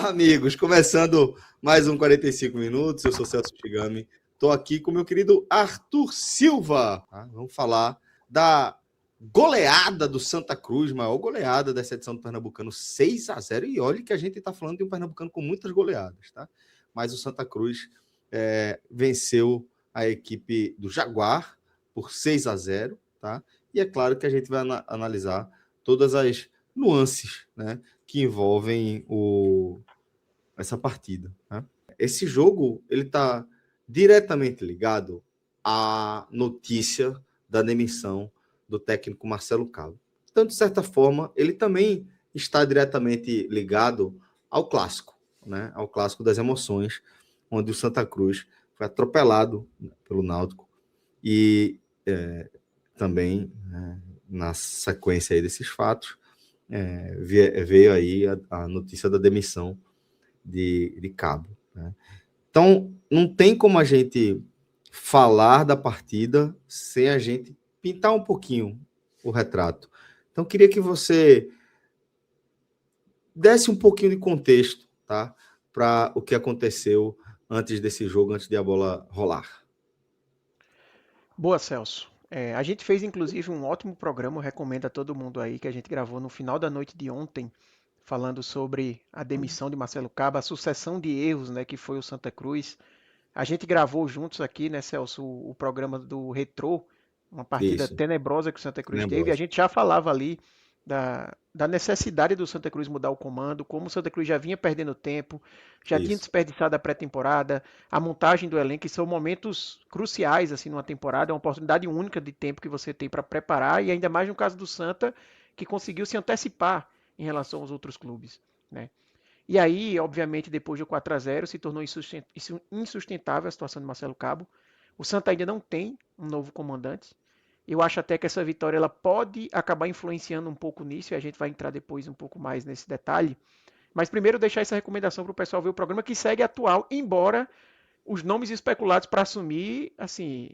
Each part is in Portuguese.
Olá, amigos. Começando mais um 45 minutos. Eu sou Celso Shigami. Estou aqui com o meu querido Arthur Silva. Vamos falar da goleada do Santa Cruz, maior goleada dessa edição do Pernambucano, 6-0. E olha que a gente está falando de um Pernambucano com muitas goleadas, tá? Mas o Santa Cruz venceu a equipe do Jaguar por 6-0, tá? E é claro que a gente vai analisar todas as nuances, né, que envolvem essa partida, né? Esse jogo ele está diretamente ligado à notícia da demissão do técnico Marcelo Cabo. Então, de certa forma, ele também está diretamente ligado ao clássico, né? Ao clássico das emoções, onde o Santa Cruz foi atropelado pelo Náutico e também, na sequência aí desses fatos, veio aí a notícia da demissão de Cabo, né? Então, não tem como a gente falar da partida sem a gente pintar um pouquinho o retrato. Então, queria que você desse um pouquinho de contexto, tá, para o que aconteceu antes desse jogo, antes de a bola rolar. Boa, Celso. A gente fez inclusive um ótimo programa, eu recomendo a todo mundo aí, que a gente gravou no final da noite de ontem, falando sobre a demissão de Marcelo Cabo, a sucessão de erros, né, que foi o Santa Cruz. A gente gravou juntos aqui, né, Celso, o programa do Retrô, uma partida Isso, tenebrosa que o Santa Cruz teve. E a lembrosa. gente já falava ali da necessidade do Santa Cruz mudar o comando, como o Santa Cruz já vinha perdendo tempo, já tinha Isso, desperdiçado a pré-temporada, a montagem do elenco, que são momentos cruciais assim numa temporada, é uma oportunidade única de tempo que você tem para preparar, e ainda mais no caso do Santa, que conseguiu se antecipar em relação aos outros clubes, né? E aí, obviamente, depois do 4-0, se tornou insustentável a situação de Marcelo Cabo. O Santa ainda não tem um novo comandante. Eu acho até que essa vitória ela pode acabar influenciando um pouco nisso, e a gente vai entrar depois um pouco mais nesse detalhe. Mas primeiro deixar essa recomendação para o pessoal ver o programa que segue atual, embora os nomes especulados para assumir, assim,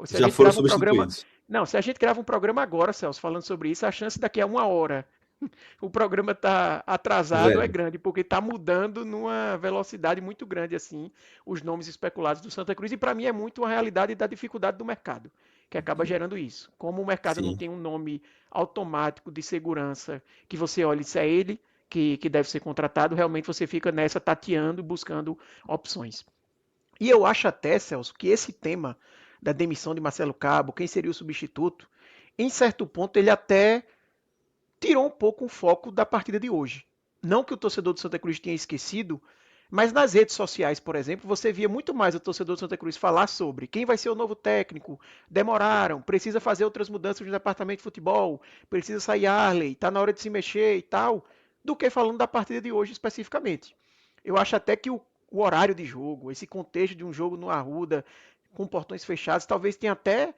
se a já gente foram grava um programa, substituídos. não, se a gente grava um programa agora, Celso, falando sobre isso, a chance daqui a uma hora o programa tá atrasado é Velho, grande, porque tá mudando numa velocidade muito grande, assim, os nomes especulados do Santa Cruz, e para mim é muito uma realidade da dificuldade do mercado, que acaba gerando isso. Como o mercado não sim. tem um nome automático de segurança, que você olha, isso é ele que deve ser contratado, realmente você fica nessa tateando, buscando opções. E eu acho até, Celso, que esse tema da demissão de Marcelo Cabo, quem seria o substituto, em certo ponto ele até tirou um pouco o foco da partida de hoje. Não que o torcedor do Santa Cruz tenha esquecido, mas nas redes sociais, por exemplo, você via muito mais o torcedor do Santa Cruz falar sobre quem vai ser o novo técnico, demoraram, precisa fazer outras mudanças no departamento de futebol, precisa sair Arley, tá na hora de se mexer e tal, do que falando da partida de hoje especificamente. Eu acho até que o horário de jogo, esse contexto de um jogo no Arruda, com portões fechados, talvez tenha até.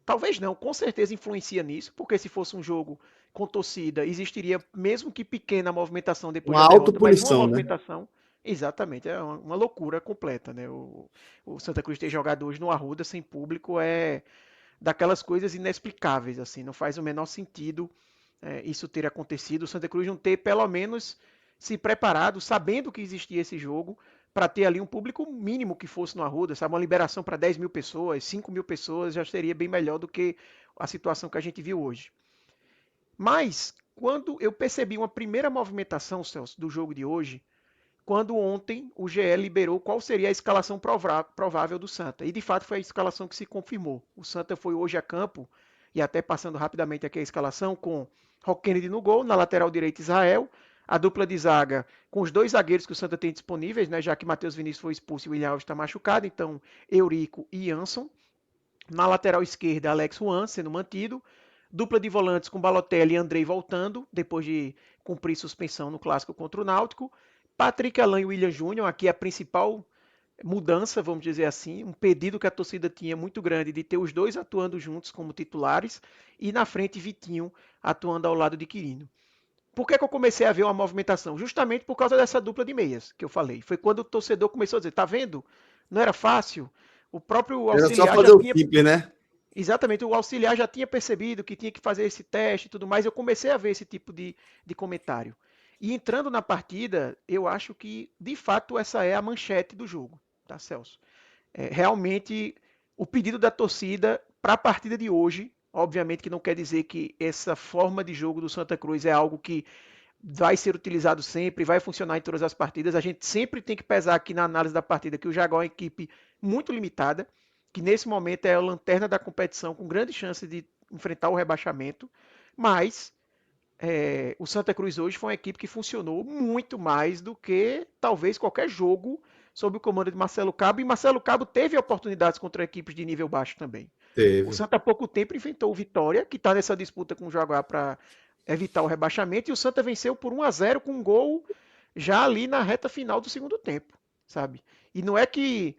Talvez não, com certeza influencia nisso, porque se fosse um jogo com torcida, existiria, mesmo que pequena, movimentação depois Uma da derrota, mas uma autopunição, né? movimentação, exatamente, é uma loucura completa, né? O Santa Cruz ter jogado hoje no Arruda sem público é daquelas coisas inexplicáveis, assim, não faz o menor sentido isso ter acontecido, o Santa Cruz não ter pelo menos se preparado, sabendo que existia esse jogo, para ter ali um público mínimo que fosse no Arruda, sabe? Uma liberação para 10 mil pessoas, 5 mil pessoas, já seria bem melhor do que a situação que a gente viu hoje. Mas, quando eu percebi uma primeira movimentação, Celso, do jogo de hoje, quando ontem o GE liberou qual seria a escalação provável do Santa. E de fato foi a escalação que se confirmou. O Santa foi hoje a campo, e até passando rapidamente aqui a escalação, com Rock Kennedy no gol, na lateral direita Israel, a dupla de zaga com os dois zagueiros que o Santa tem disponíveis, né, já que Matheus Vinícius foi expulso e o William Alves está machucado, então Eurico e Jansson. Na lateral esquerda, Alex Juan sendo mantido. Dupla de volantes com Balotelli e Andrei voltando, depois de cumprir suspensão no clássico contra o Náutico. Patrick Alain e William Júnior, aqui a principal mudança, vamos dizer assim, um pedido que a torcida tinha muito grande de ter os dois atuando juntos como titulares e na frente Vitinho atuando ao lado de Quirino. Por que eu comecei a ver uma movimentação? Justamente por causa dessa dupla de meias que eu falei. Foi quando o torcedor começou a dizer, tá vendo? Não era fácil. O próprio Era só auxiliar já fazer o tinha. simples, né? Exatamente, o auxiliar já tinha percebido que tinha que fazer esse teste e tudo mais. Eu comecei a ver esse tipo de comentário. E entrando na partida, eu acho que, de fato, essa é a manchete do jogo, tá, Celso? Realmente, o pedido da torcida para a partida de hoje, obviamente que não quer dizer que essa forma de jogo do Santa Cruz é algo que vai ser utilizado sempre, vai funcionar em todas as partidas. A gente sempre tem que pesar aqui na análise da partida que o Jaguar é uma equipe muito limitada, que nesse momento é a lanterna da competição, com grande chance de enfrentar o rebaixamento, mas o Santa Cruz hoje foi uma equipe que funcionou muito mais do que talvez qualquer jogo sob o comando de Marcelo Cabo, e Marcelo Cabo teve oportunidades contra equipes de nível baixo também. O Teve. Santa há pouco tempo enfrentou o Vitória, que está nessa disputa com o Jaguar para evitar o rebaixamento, e o Santa venceu por 1-0 com um gol já ali na reta final do segundo tempo, sabe? E não é que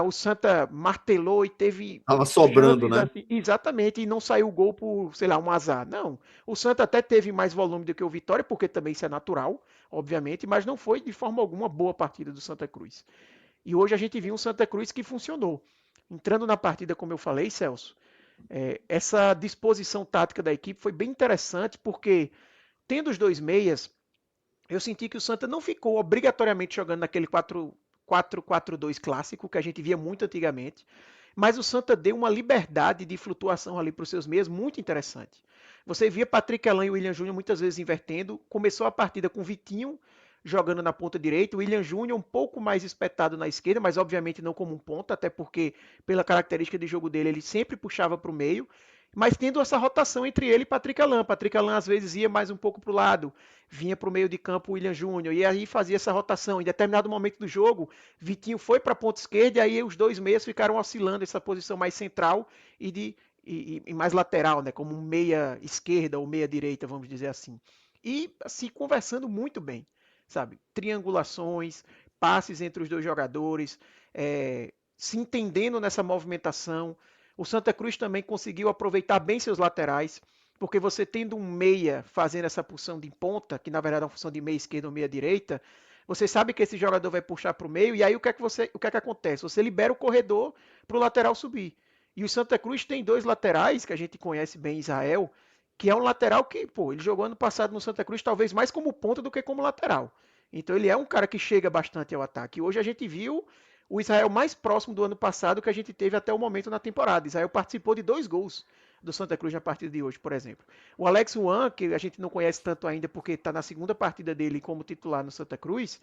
o Santa martelou e teve Tava sobrando, chances né? assim, exatamente, e não saiu o gol por, sei lá, um azar. Não. O Santa até teve mais volume do que o Vitória, porque também isso é natural, obviamente, mas não foi de forma alguma boa partida do Santa Cruz. E hoje a gente viu um Santa Cruz que funcionou. Entrando na partida, como eu falei, Celso, essa disposição tática da equipe foi bem interessante, porque tendo os dois meias, eu senti que o Santa não ficou obrigatoriamente jogando naquele 4-4-2 clássico, que a gente via muito antigamente, mas o Santa deu uma liberdade de flutuação ali para os seus meias muito interessante. Você via Patrick Alain e William Júnior muitas vezes invertendo, começou a partida com Vitinho jogando na ponta direita, o William Júnior um pouco mais espetado na esquerda, mas obviamente não como um ponta, até porque pela característica de jogo dele ele sempre puxava para o meio, mas tendo essa rotação entre ele e Patrick Alain. Patrick Alain às vezes ia mais um pouco para o lado, vinha para o meio de campo o William Júnior, e aí fazia essa rotação. Em determinado momento do jogo, Vitinho foi para a ponta esquerda, e aí os dois meias ficaram oscilando essa posição mais central e mais lateral, né, como meia esquerda ou meia direita, vamos dizer assim. E assim, conversando muito bem, sabe? Triangulações, passes entre os dois jogadores, se entendendo nessa movimentação. O Santa Cruz também conseguiu aproveitar bem seus laterais, porque você tendo um meia fazendo essa função de ponta, que na verdade é uma função de meia esquerda ou meia direita, você sabe que esse jogador vai puxar para o meio, e aí o que é que acontece? Você libera o corredor para o lateral subir. E o Santa Cruz tem dois laterais, que a gente conhece bem, Israel, que é um lateral que, pô, ele jogou ano passado no Santa Cruz talvez mais como ponta do que como lateral. Então ele é um cara que chega bastante ao ataque. Hoje a gente viu o Israel mais próximo do ano passado que a gente teve até o momento na temporada. Israel participou de 2 gols do Santa Cruz na partida de hoje, por exemplo. O Alex Wan, que a gente não conhece tanto ainda porque está na segunda partida dele como titular no Santa Cruz,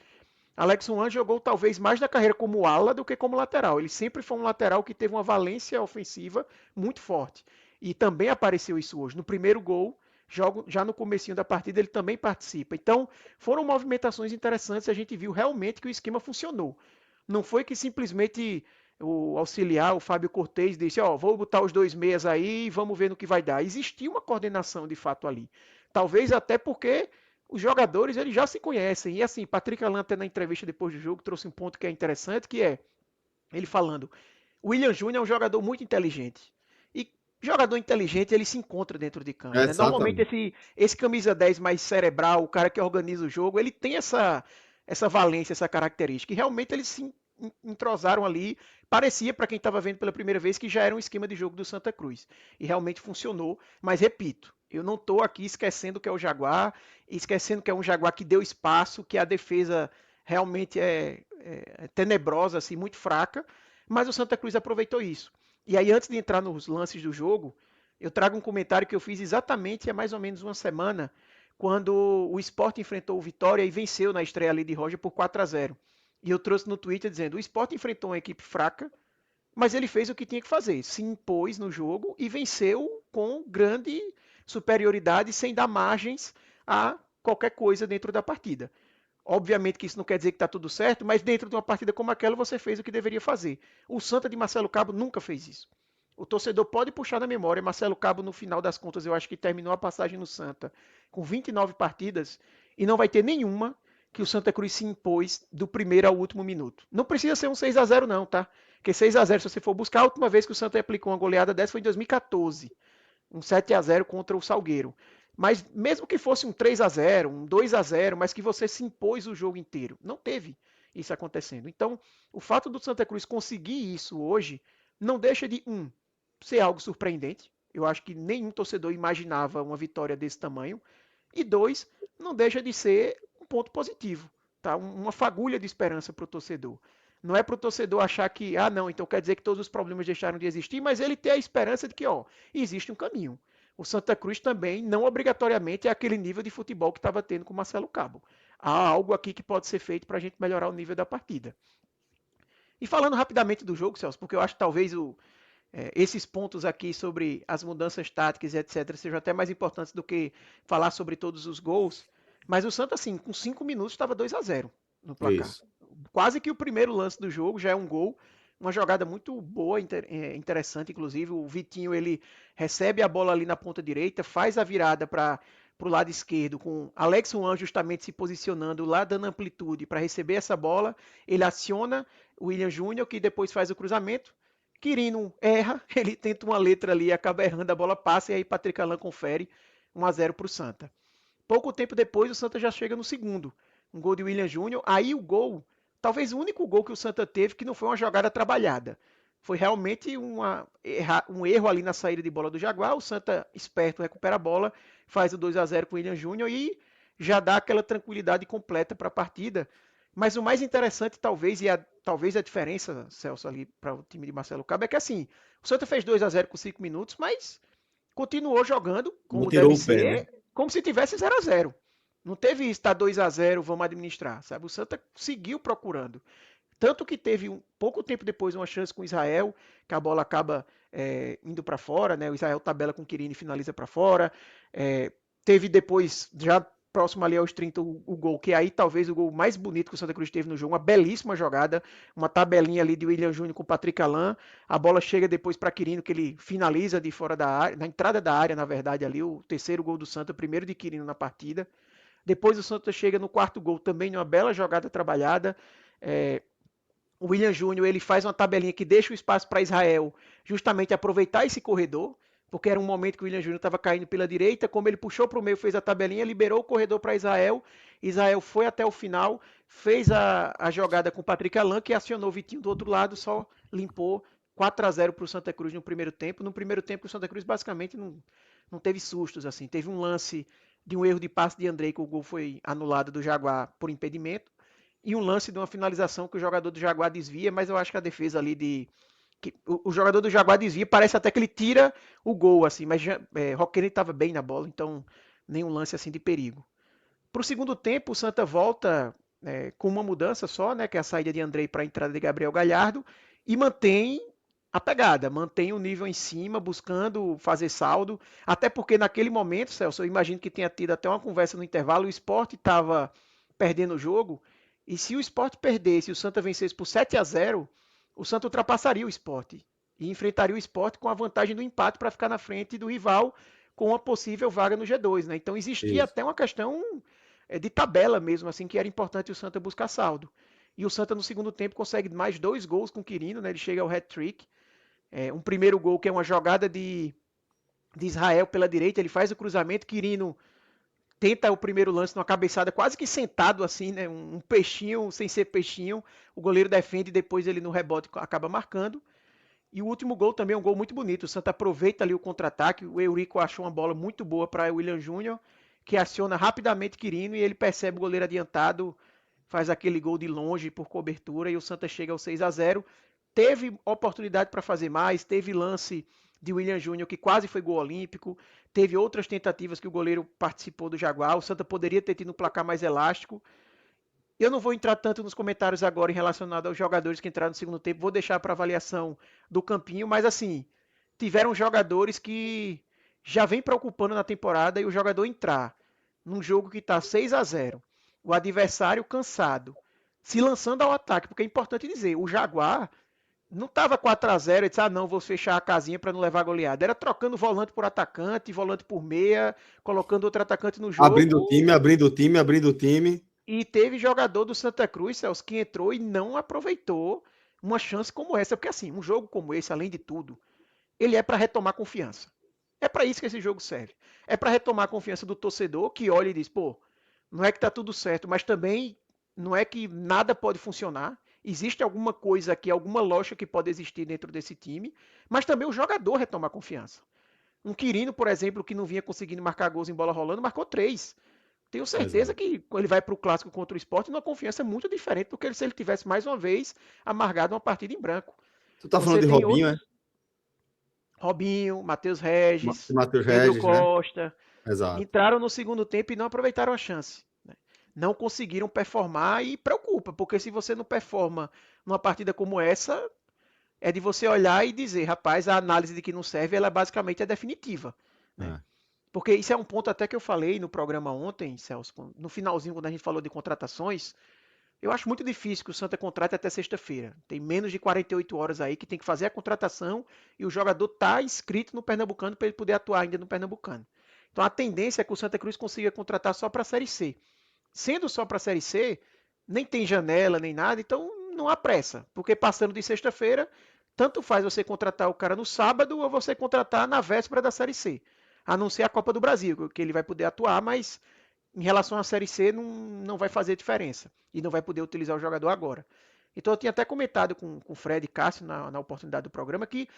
Alex Wan jogou talvez mais na carreira como ala do que como lateral. Ele sempre foi um lateral que teve uma valência ofensiva muito forte. E também apareceu isso hoje. No primeiro gol, já no comecinho da partida, ele também participa. Então, foram movimentações interessantes. A gente viu realmente que o esquema funcionou. Não foi que simplesmente o auxiliar, o Fábio Cortez, disse: Ó, vou botar os dois meias aí e vamos ver no que vai dar. Existia uma coordenação de fato ali. Talvez até porque os jogadores eles já se conhecem. E assim, Patrick Allan até na entrevista depois do jogo trouxe um ponto que é interessante, que é ele falando: o William Júnior é um jogador muito inteligente. E jogador inteligente ele se encontra dentro de campo, né? Normalmente Exatamente. esse camisa 10 mais cerebral, o cara que organiza o jogo, ele tem essa valência, essa característica. E realmente eles se entrosaram ali. Parecia, para quem estava vendo pela primeira vez, que já era um esquema de jogo do Santa Cruz. E realmente funcionou. Mas repito, eu não estou aqui esquecendo que é o Jaguar, esquecendo que é um Jaguar que deu espaço, que a defesa realmente é tenebrosa, assim, muito fraca. Mas o Santa Cruz aproveitou isso. E aí, antes de entrar nos lances do jogo, eu trago um comentário que eu fiz exatamente há mais ou menos uma semana, quando o Sport enfrentou o Vitória e venceu na estreia ali de Roger por 4-0. E eu trouxe no Twitter dizendo: o Sport enfrentou uma equipe fraca, mas ele fez o que tinha que fazer, se impôs no jogo e venceu com grande superioridade, sem dar margens a qualquer coisa dentro da partida. Obviamente que isso não quer dizer que está tudo certo, mas dentro de uma partida como aquela você fez o que deveria fazer. O Santa de Marcelo Cabo nunca fez isso. O torcedor pode puxar na memória, Marcelo Cabo no final das contas eu acho que terminou a passagem no Santa com 29 partidas e não vai ter nenhuma que o Santa Cruz se impôs do primeiro ao último minuto. Não precisa ser um 6-0 não, tá? Porque 6-0 se você for buscar, a última vez que o Santa aplicou uma goleada dessa foi em 2014, um 7-0 contra o Salgueiro. Mas mesmo que fosse um 3-0, um 2-0, mas que você se impôs o jogo inteiro, não teve isso acontecendo. Então, o fato do Santa Cruz conseguir isso hoje não deixa de ser algo surpreendente. Eu acho que nenhum torcedor imaginava uma vitória desse tamanho. E dois, não deixa de ser ponto positivo, tá? Uma fagulha de esperança para o torcedor. Não é para o torcedor achar que, não, então quer dizer que todos os problemas deixaram de existir, mas ele ter a esperança de que, existe um caminho. O Santa Cruz também, não obrigatoriamente, é aquele nível de futebol que estava tendo com o Marcelo Cabo. Há algo aqui que pode ser feito para a gente melhorar o nível da partida. E falando rapidamente do jogo, Celso, porque eu acho que talvez esses pontos aqui sobre as mudanças táticas e etc. sejam até mais importantes do que falar sobre todos os gols. Mas o Santa, assim, com 5 minutos estava 2-0 no placar. Isso. Quase que o primeiro lance do jogo já é um gol. Uma jogada muito boa, interessante, inclusive. O Vitinho, ele recebe a bola ali na ponta direita, faz a virada para o lado esquerdo, com Alex Juan justamente se posicionando lá, dando amplitude para receber essa bola. Ele aciona o William Júnior, que depois faz o cruzamento. Quirino erra, ele tenta uma letra ali, acaba errando, a bola passa e aí Patrick Alain confere 1-0 para o Santa. Pouco tempo depois, o Santa já chega no segundo. Um gol de William Júnior. Aí o gol, talvez o único gol que o Santa teve que não foi uma jogada trabalhada. Foi realmente um erro ali na saída de bola do Jaguar. O Santa, esperto, recupera a bola, faz o 2-0 com o William Júnior e já dá aquela tranquilidade completa para a partida. Mas o mais interessante, talvez a diferença, Celso, ali para o time de Marcelo Cabo, é que assim, o Santa fez 2-0 com 5 minutos, mas continuou jogando Não como tirou deve o pé, né? ser, como se tivesse 0-0. Não teve isso, tá 2-0, vamos administrar, sabe? O Santa seguiu procurando. Tanto que teve pouco tempo depois uma chance com o Israel, que a bola acaba indo para fora, né? O Israel tabela com o Quirino e finaliza para fora. Teve depois, já próximo ali aos 30, o gol, que aí talvez o gol mais bonito que o Santa Cruz teve no jogo, uma belíssima jogada, uma tabelinha ali de William Júnior com o Patrick Alain, a bola chega depois para Quirino, que ele finaliza de fora da área, na entrada da área, na verdade, ali, o terceiro gol do Santa, o primeiro de Quirino na partida. Depois o Santa chega no quarto gol, também numa bela jogada trabalhada, o William Júnior ele faz uma tabelinha que deixa o espaço para Israel justamente aproveitar esse corredor, porque era um momento que o William Júnior estava caindo pela direita, como ele puxou para o meio, fez a tabelinha, liberou o corredor para Israel, Israel foi até o final, fez a jogada com o Patrick Alain, que acionou o Vitinho do outro lado, só limpou 4-0 para o Santa Cruz no primeiro tempo. No primeiro tempo o Santa Cruz basicamente não teve sustos, assim, teve um lance de um erro de passe de Andrei, que o gol foi anulado do Jaguar por impedimento, e um lance de uma finalização que o jogador do Jaguar desvia, mas eu acho que a defesa ali o jogador do Jaguar desvia, parece até que ele tira o gol, assim, mas Roquene estava bem na bola, então nenhum lance assim de perigo. Para o segundo tempo, o Santa volta com uma mudança só, né, que é a saída de Andrei para a entrada de Gabriel Galhardo, e mantém a pegada, mantém o nível em cima, buscando fazer saldo, até porque naquele momento, Celso, eu imagino que tenha tido até uma conversa no intervalo, o Sport estava perdendo o jogo, e se o Sport perdesse e o Santa vencesse por 7-0, o Santa ultrapassaria o Sport e enfrentaria o Sport com a vantagem do empate para ficar na frente do rival com uma possível vaga no G2, né? Então existia Isso. até uma questão de tabela mesmo, assim, que era importante o Santa buscar saldo. E o Santa no segundo tempo consegue mais 2 gols com o Quirino, né? Ele chega ao hat-trick. Um primeiro gol que é uma jogada de Israel pela direita, ele faz o cruzamento, Quirino tenta o primeiro lance numa cabeçada quase que sentado assim, né? Um peixinho sem ser peixinho. O goleiro defende e depois ele no rebote acaba marcando. E o último gol também é um gol muito bonito. O Santa aproveita ali o contra-ataque. O Eurico achou uma bola muito boa para o William Júnior, que aciona rapidamente Quirino e ele percebe o goleiro adiantado, faz aquele gol de longe por cobertura e o Santa chega ao 6-0. Teve oportunidade para fazer mais, teve lance de William Júnior que quase foi gol olímpico, teve outras tentativas que o goleiro participou do Jaguar. O Santa poderia ter tido um placar mais elástico. Eu não vou entrar tanto nos comentários agora em relacionado aos jogadores que entraram no segundo tempo, vou deixar para avaliação do campinho, mas assim, tiveram jogadores que já vem preocupando na temporada e o jogador entrar num jogo que está 6-0, o adversário cansado, se lançando ao ataque, porque é importante dizer, o Jaguar não estava 4-0 e disse, não, vou fechar a casinha para não levar goleada. Era trocando volante por atacante, volante por meia, colocando outro atacante no Abrindo o jogo. time, abrindo o time, abrindo o time. E teve jogador do Santa Cruz, Celso, que entrou e não aproveitou uma chance como essa. Porque assim, um jogo como esse, além de tudo, ele é para retomar confiança. É para isso que esse jogo serve. É para retomar a confiança do torcedor que olha e diz, pô, não é que tá tudo certo, mas também não é que nada pode funcionar. Existe alguma coisa aqui, alguma lógica que pode existir dentro desse time, mas também o jogador retomar confiança. Um Quirino, por exemplo, que não vinha conseguindo marcar gols em bola rolando, marcou 3. Tenho certeza Exato. que ele vai para o clássico contra o Sport numa confiança muito diferente do que se ele tivesse mais uma vez amargado uma partida em branco. Tu tá falando Você de tem Robinho, é? outros, Robinho, Matheus Regis, Matheus Pedro Regis, né? Costa, Exato. entraram no segundo tempo e não aproveitaram a chance. Né? Não conseguiram performar e preocupa, porque se você não performa numa partida como essa, é de você olhar e dizer, rapaz, a análise de que não serve, ela basicamente é definitiva. Né? É. Porque isso é um ponto até que eu falei no programa ontem, Celso, no finalzinho, quando a gente falou de contratações. Eu acho muito difícil que o Santa contrate até sexta-feira. Tem menos de 48 horas aí que tem que fazer a contratação e o jogador tá inscrito no Pernambucano para ele poder atuar ainda no Pernambucano. Então a tendência é que o Santa Cruz consiga contratar só para a Série C. Sendo só para a Série C, nem tem janela nem nada, então não há pressa, porque passando de sexta-feira, tanto faz você contratar o cara no sábado ou você contratar na véspera da Série C. A não ser a Copa do Brasil, que ele vai poder atuar, mas em relação à Série C não vai fazer diferença e não vai poder utilizar o jogador agora. Então eu tinha até comentado com o Fred e Cássio na oportunidade do programa que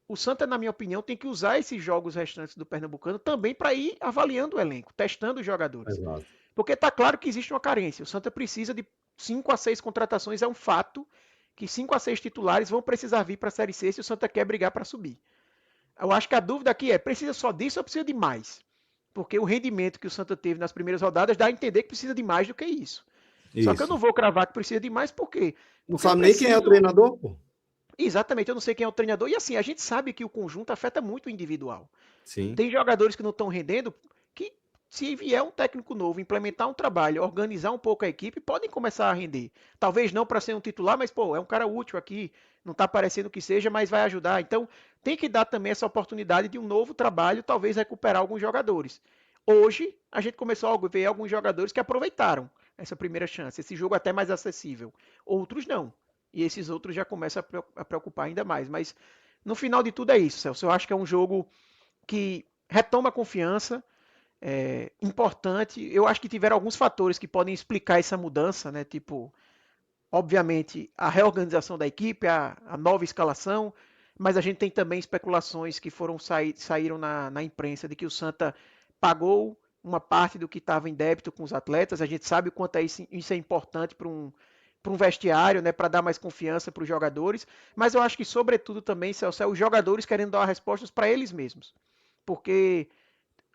o Santa, na minha opinião, tem que usar esses jogos restantes do Pernambucano também para ir avaliando o elenco, testando os jogadores. Exato. Porque está claro que existe uma carência. O Santa precisa de 5 a 6 contratações, é um fato que 5 a 6 titulares vão precisar vir para a Série C se o Santa quer brigar para subir. Eu acho que a dúvida aqui é, precisa só disso ou precisa de mais? Porque o rendimento que o Santa teve nas primeiras rodadas dá a entender que precisa de mais do que isso. Só que eu Isso. não vou cravar que precisa de mais, por quê? Não Porque eu sabe nem quem é o preciso. treinador, pô? Exatamente, eu não sei quem é o treinador. E assim, a gente sabe que o conjunto afeta muito o individual. Sim. Tem jogadores que não estão rendendo, que se vier um técnico novo, implementar um trabalho, organizar um pouco a equipe, podem começar a render. Talvez não para ser um titular, mas pô, é um cara útil aqui, não está parecendo que seja, mas vai ajudar. Então, tem que dar também essa oportunidade de um novo trabalho, talvez recuperar alguns jogadores. Hoje, a gente começou a ver alguns jogadores que aproveitaram essa primeira chance, esse jogo até mais acessível. Outros não. E esses outros já começam a preocupar ainda mais. Mas no final de tudo é isso, Celso. Eu acho que é um jogo que retoma a confiança, importante. Eu acho que tiveram alguns fatores que podem explicar essa mudança, né? Tipo, obviamente, a reorganização da equipe, a nova escalação, mas a gente tem também especulações que saíram na imprensa de que o Santa pagou uma parte do que estava em débito com os atletas. A gente sabe o quanto isso é importante para um vestiário, né, para dar mais confiança para os jogadores, mas eu acho que, sobretudo, também, Celso, é os jogadores querendo dar respostas para eles mesmos. Porque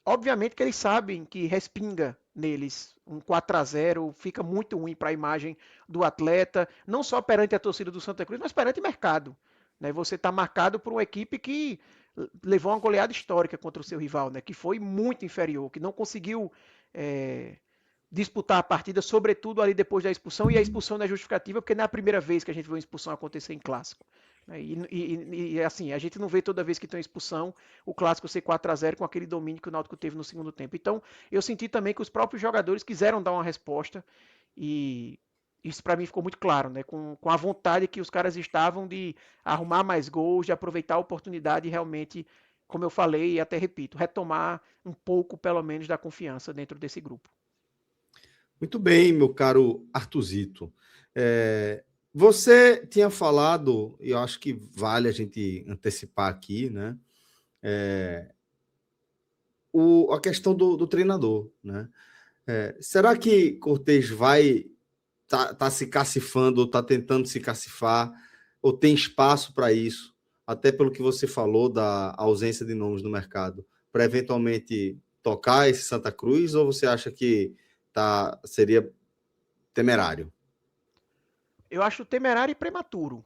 obviamente que eles sabem que respinga neles um 4-0, fica muito ruim para a imagem do atleta, não só perante a torcida do Santa Cruz, mas perante o mercado. Né? Você está marcado por uma equipe que levou uma goleada histórica contra o seu rival, né? Que foi muito inferior, que não conseguiu é, disputar a partida, sobretudo ali depois da expulsão, e a expulsão não é justificativa, porque não é a primeira vez que a gente vê uma expulsão acontecer em clássico. Né? E assim, a gente não vê toda vez que tem uma expulsão o clássico ser 4-0 com aquele domínio que o Náutico teve no segundo tempo. Então, eu senti também que os próprios jogadores quiseram dar uma resposta e isso para mim ficou muito claro, né? Com a vontade que os caras estavam de arrumar mais gols, de aproveitar a oportunidade e realmente, como eu falei e até repito, retomar um pouco, pelo menos, da confiança dentro desse grupo. Muito bem, meu caro Artuzito. Você tinha falado, e eu acho que vale a gente antecipar aqui, né? A questão do treinador, né? Será que Cortez vai tá se cacifando, ou tá tentando se cacifar, ou tem espaço para isso? Até pelo que você falou da ausência de nomes no mercado, para eventualmente tocar esse Santa Cruz, ou você acha que seria temerário? Eu acho temerário e prematuro,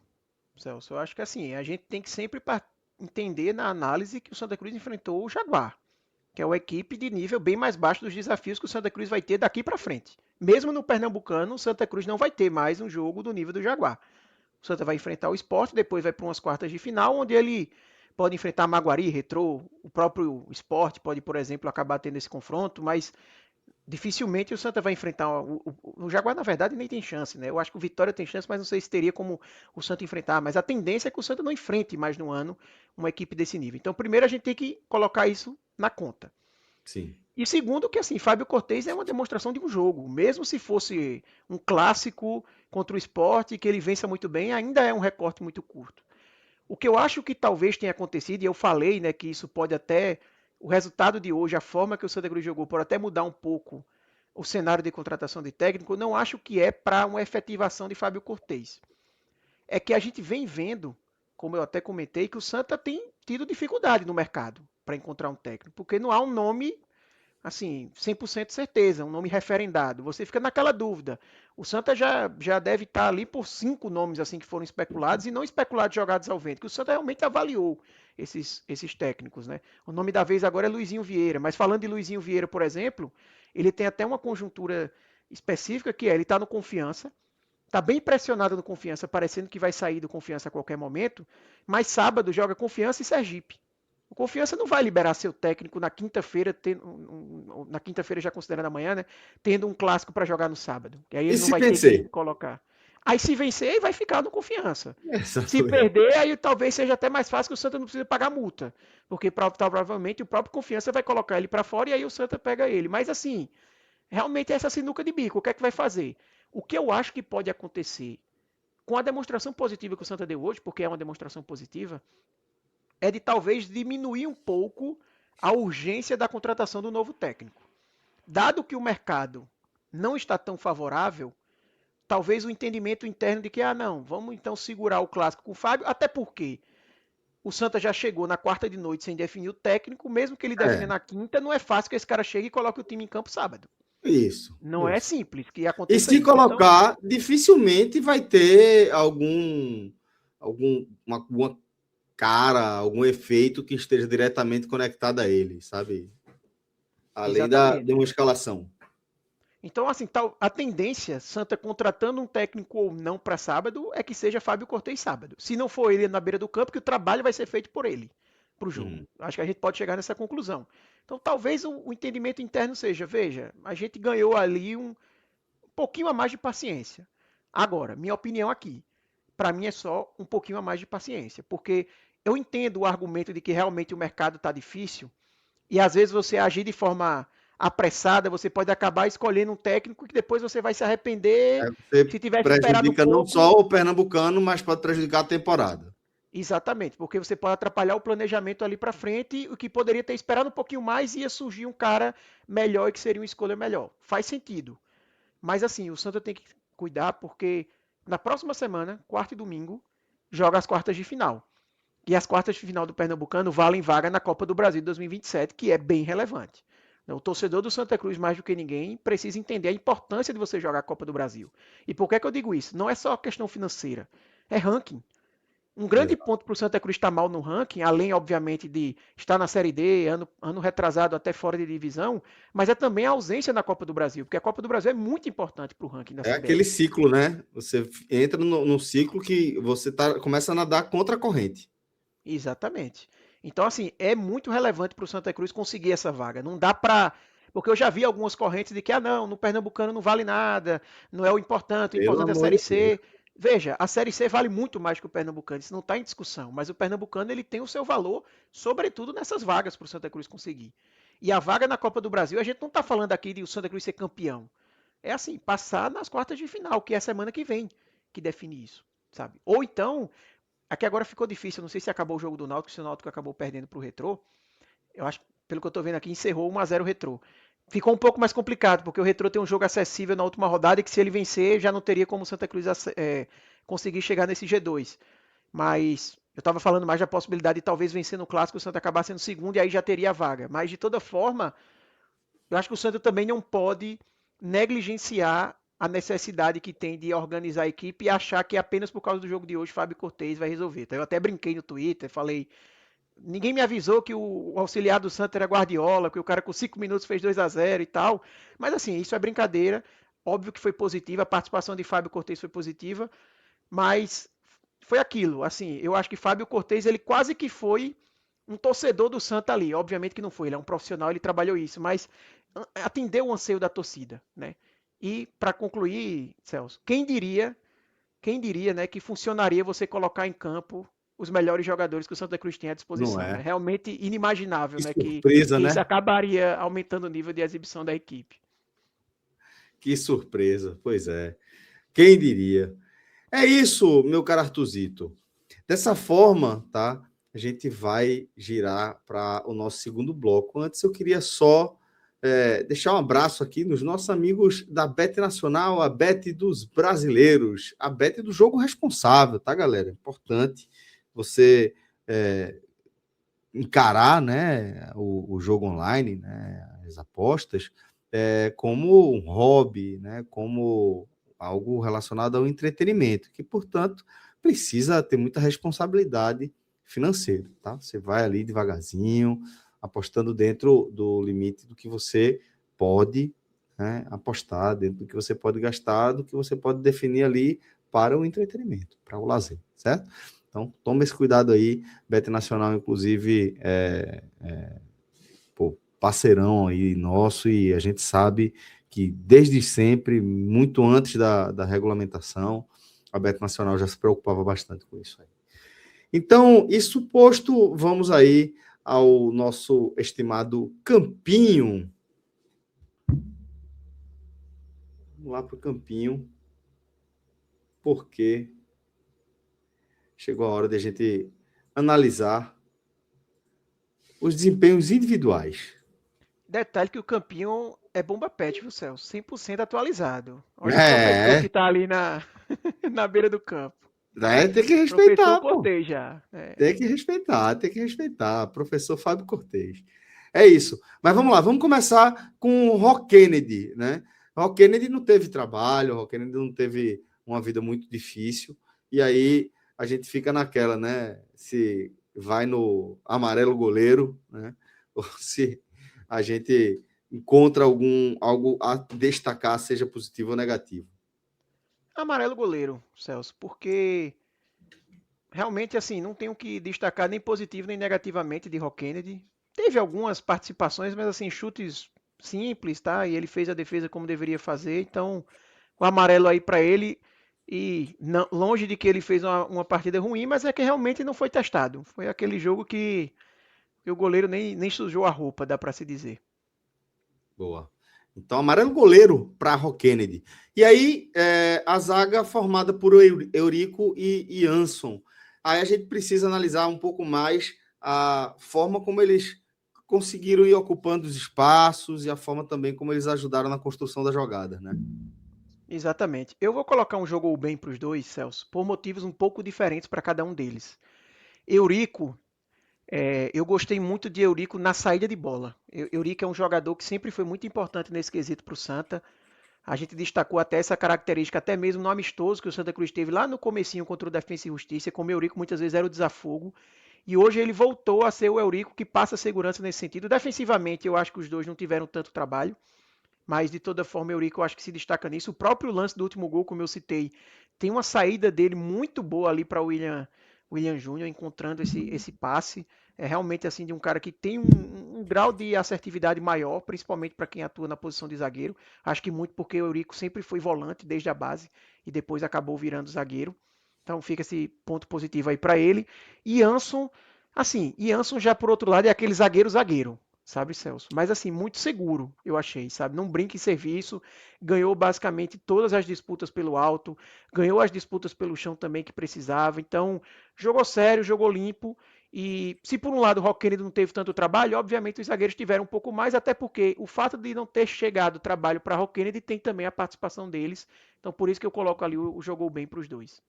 Celso. Eu acho que assim, a gente tem que sempre entender na análise que o Santa Cruz enfrentou o Jaguar, que é uma equipe de nível bem mais baixo dos desafios que o Santa Cruz vai ter daqui para frente. Mesmo no Pernambucano, o Santa Cruz não vai ter mais um jogo do nível do Jaguar. O Santa vai enfrentar o Sport, depois vai para umas quartas de final, onde ele pode enfrentar Maguari, Retrô, o próprio Sport pode, por exemplo, acabar tendo esse confronto, mas dificilmente o Santa vai enfrentar o Jaguar, na verdade, nem tem chance, né? Eu acho que o Vitória tem chance, mas não sei se teria como o Santa enfrentar. Mas a tendência é que o Santa não enfrente mais no ano uma equipe desse nível. Então, primeiro a gente tem que colocar isso na conta. Sim. E segundo, que assim, Fábio Cortez é uma demonstração de um jogo. Mesmo se fosse um clássico contra o esporte, que ele vença muito bem, ainda é um recorte muito curto. O que eu acho que talvez tenha acontecido, e eu falei, né, que isso pode até. O resultado de hoje, a forma que o Santa Cruz jogou, pode até mudar um pouco o cenário de contratação de técnico, não acho que é para uma efetivação de Fábio Cortez. É que a gente vem vendo, como eu até comentei, que o Santa tem tido dificuldade no mercado para encontrar um técnico, porque não há um nome assim, 100% certeza, um nome referendado. Você fica naquela dúvida. O Santa já deve estar ali por 5 nomes assim que foram especulados e não especulados jogados ao vento, que o Santa realmente avaliou esses técnicos, né? O nome da vez agora é Luizinho Vieira, mas falando de Luizinho Vieira, por exemplo, ele tem até uma conjuntura específica que é, ele está no Confiança, está bem pressionado no Confiança, parecendo que vai sair do Confiança a qualquer momento, mas sábado joga Confiança e Sergipe. O Confiança não vai liberar seu técnico na quinta-feira, na quinta-feira já considerando amanhã, né? Tendo um clássico para jogar no sábado. Que aí E ele não se vai ter quem vencer? colocar. Aí se vencer, ele vai ficar no Confiança. Se Exatamente. perder, aí talvez seja até mais fácil que o Santa não precisa pagar multa. Porque provavelmente o próprio Confiança vai colocar ele para fora e aí o Santa pega ele. Mas assim, realmente é essa sinuca de bico. O que é que vai fazer? O que eu acho que pode acontecer com a demonstração positiva que o Santa deu hoje, porque é uma demonstração positiva, é de talvez diminuir um pouco a urgência da contratação do novo técnico. Dado que o mercado não está tão favorável, talvez o entendimento interno de que, não, vamos então segurar o clássico com o Fábio, até porque o Santa já chegou na quarta de noite sem definir o técnico, mesmo que ele defina É, na quinta, não é fácil que esse cara chegue e coloque o time em campo sábado. isso, Não é isso. simples que E aconteça se isso. Então, colocar, dificilmente vai ter alguma cara, algum efeito que esteja diretamente conectado a ele, sabe? Além de exatamente. uma escalação. Então, assim, a tendência, Santa contratando um técnico ou não para sábado, é que seja Fábio Cortez sábado. Se não for ele na beira do campo, que o trabalho vai ser feito por ele para o jogo. Hum. Acho que a gente pode chegar nessa conclusão. Então, talvez o entendimento interno seja, veja, a gente ganhou ali um pouquinho a mais de paciência. Agora, minha opinião aqui, para mim é só um pouquinho a mais de paciência, porque eu entendo o argumento de que realmente o mercado está difícil, e às vezes você agir de forma apressada, você pode acabar escolhendo um técnico que depois você vai se arrepender Aí você se tivesse esperado um prejudica não pouco. só o pernambucano, mas pode prejudicar a temporada. Exatamente, porque você pode atrapalhar o planejamento ali para frente, o que poderia ter esperado um pouquinho mais e ia surgir um cara melhor e que seria uma escolha melhor. Faz sentido. Mas assim, o Santa tem que cuidar porque na próxima semana, quarta e domingo, joga as quartas de final. E as quartas de final do Pernambucano valem vaga na Copa do Brasil de 2027, que é bem relevante. O torcedor do Santa Cruz, mais do que ninguém, precisa entender a importância de você jogar a Copa do Brasil. E por que, é que eu digo isso? Não é só questão financeira, é ranking. Um grande Exato. ponto para o Santa Cruz estar mal no ranking, além, obviamente, de estar na Série D, ano retrasado até fora de divisão, mas é também a ausência na Copa do Brasil, porque a Copa do Brasil é muito importante para o ranking da É aquele CBF. ciclo, né? Você entra no ciclo que você começa a nadar contra a corrente. Exatamente. Então, assim, é muito relevante para o Santa Cruz conseguir essa vaga. Não dá para. Porque eu já vi algumas correntes de que, não, no Pernambucano não vale nada, não é o Pelo importante é a amor Série de Deus. C. Veja, a Série C vale muito mais que o Pernambucano, isso não está em discussão, mas o Pernambucano ele tem o seu valor, sobretudo nessas vagas para o Santa Cruz conseguir. E a vaga na Copa do Brasil, a gente não está falando aqui de o Santa Cruz ser campeão. É assim, passar nas quartas de final, que é a semana que vem que define isso, sabe? Ou então, aqui agora ficou difícil, não sei se acabou o jogo do Náutico, se o Náutico acabou perdendo para o Retrô. Eu acho, pelo que eu estou vendo aqui, encerrou 1-0 o Retrô. Ficou um pouco mais complicado, porque o Retrô tem um jogo acessível na última rodada e que se ele vencer, já não teria como o Santa Cruz conseguir chegar nesse G2. Mas eu estava falando mais da possibilidade de talvez vencer no Clássico, o Santa acabar sendo segundo e aí já teria a vaga. Mas de toda forma, eu acho que o Santa também não pode negligenciar a necessidade que tem de organizar a equipe e achar que apenas por causa do jogo de hoje Fábio Cortez vai resolver. Então, eu até brinquei no Twitter, falei, ninguém me avisou que o auxiliar do Santa era Guardiola, que o cara com 5 minutos fez 2-0 e tal. Mas assim, isso é brincadeira. Óbvio que foi positiva, a participação de Fábio Cortez foi positiva, mas foi aquilo. Assim, eu acho que Fábio Cortez ele quase que foi um torcedor do Santa ali. Obviamente que não foi, ele é um profissional, ele trabalhou isso, mas atendeu o anseio da torcida, né? E para concluir, Celso, quem diria, né, que funcionaria você colocar em campo os melhores jogadores que o Santa Cruz tem à Não disposição, né? é? Realmente inimaginável, Que né, surpresa, que isso né? acabaria aumentando o nível de exibição da equipe. Que surpresa. Pois é. Quem diria? É isso, meu caro Artuzito. Dessa forma, tá? A gente vai girar para o nosso segundo bloco. Antes, eu queria só deixar um abraço aqui nos nossos amigos da Bet Nacional, a Bet dos brasileiros, a Bet do jogo responsável, tá, galera? Importante você encarar, né, o jogo online, né, as apostas, como um hobby, né, como algo relacionado ao entretenimento, que, portanto, precisa ter muita responsabilidade financeira, tá? Você vai ali devagarzinho, apostando dentro do limite do que você pode, né, apostar, dentro do que você pode gastar, do que você pode definir ali para o entretenimento, para o lazer, certo? Então, toma esse cuidado aí. Bet Nacional, inclusive, parceirão aí nosso, e a gente sabe que desde sempre, muito antes da regulamentação, a Bet Nacional já se preocupava bastante com isso aí. Então, isso posto, vamos aí ao nosso estimado Campinho. Vamos lá para o Campinho, porque chegou a hora de a gente analisar os desempenhos individuais. Detalhe que o Campinho é bomba pet, viu, Celso? 100% atualizado. Olha o professor que tá ali na beira do campo. Tem que Professor respeitar, pô. Cortez já. Tem que respeitar, tem que respeitar. Professor Fábio Cortez. É isso. Mas vamos lá, vamos começar com o Rock Kennedy, né? Rock Kennedy não teve trabalho, Rock Kennedy não teve uma vida muito difícil, e aí a gente fica naquela, né? Se vai no amarelo goleiro, né? Ou se a gente encontra algo a destacar, seja positivo ou negativo. Amarelo goleiro, Celso, porque realmente, assim, não tenho que destacar nem positivo nem negativamente de Rock Kennedy. Teve algumas participações, mas assim, chutes simples, tá? E ele fez a defesa como deveria fazer, então o amarelo aí para ele. E longe de que ele fez uma partida ruim, mas é que realmente não foi testado. Foi aquele jogo que o goleiro nem sujou a roupa, dá para se dizer. Boa. Então, amarelo goleiro para Rock Kennedy. E aí, a zaga formada por Eurico e Anson. Aí a gente precisa analisar um pouco mais a forma como eles conseguiram ir ocupando os espaços e a forma também como eles ajudaram na construção da jogada, né? Exatamente. Eu vou colocar um jogo bem para os dois, Celso, por motivos um pouco diferentes para cada um deles. Eurico, eu gostei muito de Eurico na saída de bola. Eurico é um jogador que sempre foi muito importante nesse quesito para o Santa. A gente destacou até essa característica, até mesmo no amistoso que o Santa Cruz teve lá no comecinho contra o Defensa e Justiça, como o Eurico muitas vezes era o desafogo. E hoje ele voltou a ser o Eurico que passa segurança nesse sentido. Defensivamente, eu acho que os dois não tiveram tanto trabalho, mas de toda forma, o Eurico eu acho que se destaca nisso. O próprio lance do último gol, como eu citei, tem uma saída dele muito boa ali para o William Júnior, encontrando esse passe. É realmente assim de um cara que tem um grau de assertividade maior, principalmente para quem atua na posição de zagueiro. Acho que muito porque o Eurico sempre foi volante desde a base e depois acabou virando zagueiro. Então fica esse ponto positivo aí para ele. E Anson, assim, e Anson já por outro lado é aquele zagueiro, sabe, Celso? Mas assim, muito seguro, eu achei, sabe? Não brinca em serviço, ganhou basicamente todas as disputas pelo alto, ganhou as disputas pelo chão também que precisava. Então, jogou sério, jogou limpo. E se por um lado o Rock Kennedy não teve tanto trabalho, obviamente os zagueiros tiveram um pouco mais, até porque o fato de não ter chegado trabalho para Rock Kennedy tem também a participação deles. Então, por isso que eu coloco ali o jogou bem para os dois.